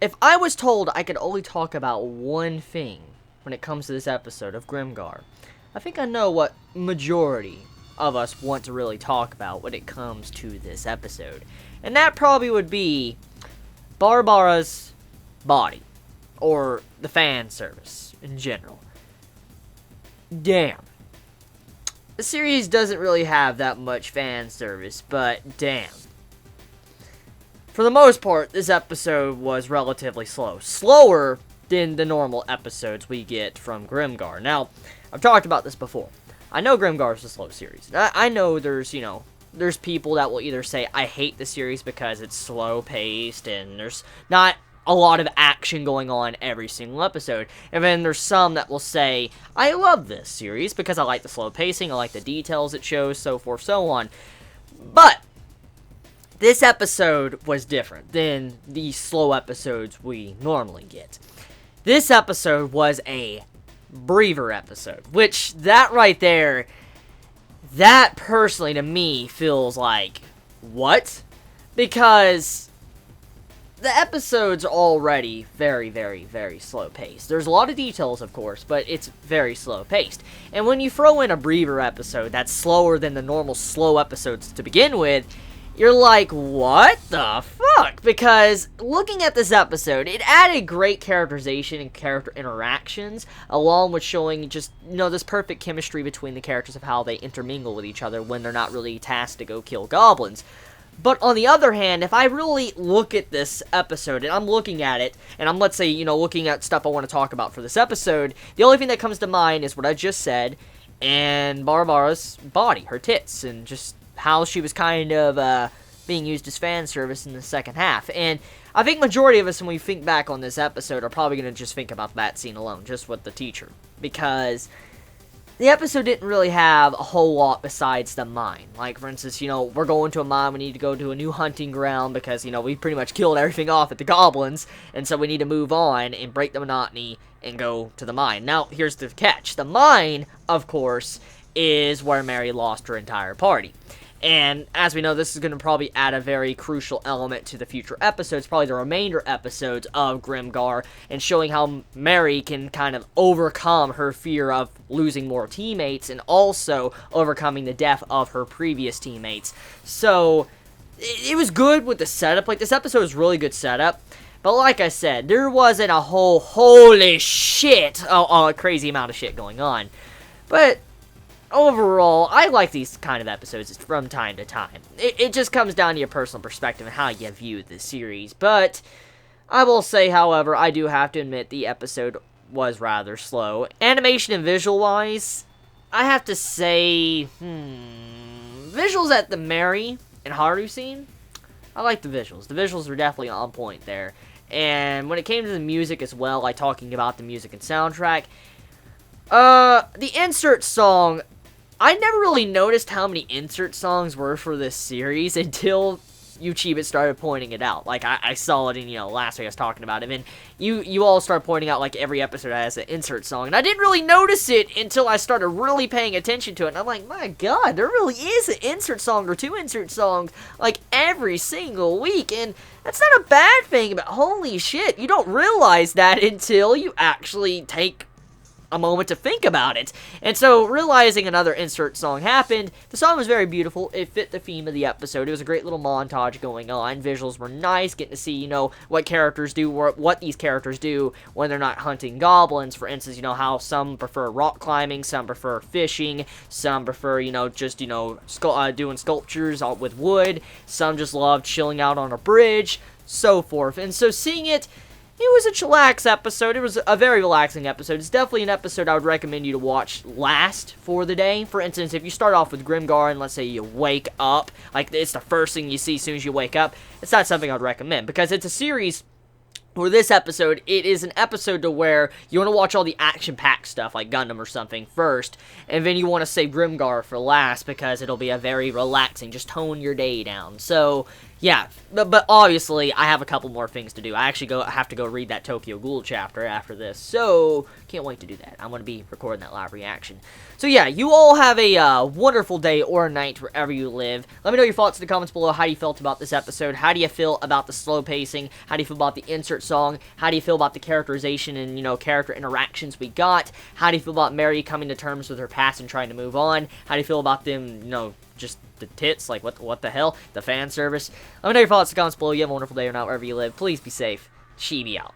If I was told I could only talk about one thing when it comes to this episode of Grimgar, I think I know what majority of us want to really talk about when it comes to this episode. And that probably would be Barbara's body, or the fan service in general. Damn. The series doesn't really have that much fan service, but damn. For the most part, this episode was relatively slow. Slower than the normal episodes we get from Grimgar. Now, I've talked about this before. I know Grimgar is a slow series. I know there's people that will either say, I hate the series because it's slow-paced and there's not a lot of action going on every single episode. And then there's some that will say, I love this series because I like the slow pacing, I like the details it shows, so forth, so on. But this episode was different than the slow episodes we normally get. This episode was a breather episode, which that right there, that personally to me feels like, what? Because the episode's already very, very, very slow paced. There's a lot of details, of course, but it's very slow paced. And when you throw in a breather episode that's slower than the normal slow episodes to begin with, you're like, what the fuck? Because looking at this episode, it added great characterization and character interactions, along with showing just, this perfect chemistry between the characters of how they intermingle with each other when they're not really tasked to go kill goblins. But on the other hand, if I really look at this episode, and I'm looking at it, and I'm, let's say, looking at stuff I want to talk about for this episode, the only thing that comes to mind is what I just said, and Barbara's body, her tits, and just how she was kind of being used as fan service in the second half. And I think majority of us, when we think back on this episode, are probably going to just think about that scene alone, just with the teacher. Because the episode didn't really have a whole lot besides the mine. Like, for instance, we're going to a mine, we need to go to a new hunting ground because, we pretty much killed everything off at the goblins, and so we need to move on and break the monotony and go to the mine. Now, here's the catch. The mine, of course, is where Mary lost her entire party. And as we know, this is going to probably add a very crucial element to the future episodes, probably the remainder episodes of Grimgar, and showing how Mary can kind of overcome her fear of losing more teammates, and also overcoming the death of her previous teammates. So, it was good with the setup. Like, this episode was really good setup. But like I said, there wasn't a whole, holy shit, a crazy amount of shit going on. But overall, I like these kind of episodes from time to time. It just comes down to your personal perspective and how you view the series. But I will say, however, I do have to admit the episode was rather slow. Animation and visual-wise, I have to say, visuals at the Mary and Haru scene, I like the visuals. The visuals were definitely on point there. And when it came to the music as well, like talking about the music and soundtrack, the insert song, I never really noticed how many insert songs were for this series until Chibi started pointing it out. Like, I saw it in, last week I was talking about it, and you all started pointing out, like, every episode has an insert song, and I didn't really notice it until I started really paying attention to it, and I'm like, my god, there really is an insert song or two insert songs, like, every single week, and that's not a bad thing, but holy shit, you don't realize that until you actually take a moment to think about it. And so, realizing another insert song happened, the song was very beautiful. It fit the theme of the episode. It was a great little montage going on. Visuals were nice, getting to see, what characters do, what these characters do when they're not hunting goblins. For instance, how some prefer rock climbing, some prefer fishing, some prefer, just, doing sculptures with wood, some just love chilling out on a bridge, so forth. And so, seeing it was a chillax episode. It was a very relaxing episode. It's definitely an episode I would recommend you to watch last for the day. For instance, if you start off with Grimgar and let's say you wake up, like it's the first thing you see as soon as you wake up, it's not something I'd recommend because it's a series for this episode, it is an episode to where you want to watch all the action-packed stuff, like Gundam or something, first, and then you want to save Grimgar for last, because it'll be a very relaxing, just tone your day down. So, yeah, but obviously, I have a couple more things to do. I actually have to go read that Tokyo Ghoul chapter after this, so can't wait to do that. I'm going to be recording that live reaction. So yeah, you all have a wonderful day or night wherever you live. Let me know your thoughts in the comments below, how you felt about this episode. How do you feel about the slow pacing? How do you feel about the insert song? How do you feel about the characterization and, you know, character interactions we got? How do you feel about Mary coming to terms with her past and trying to move on? How do you feel about them, you know, just the tits? Like, what the hell? The fan service? Let me know your thoughts in the comments below. You have a wonderful day or night wherever you live. Please be safe. Chibi out.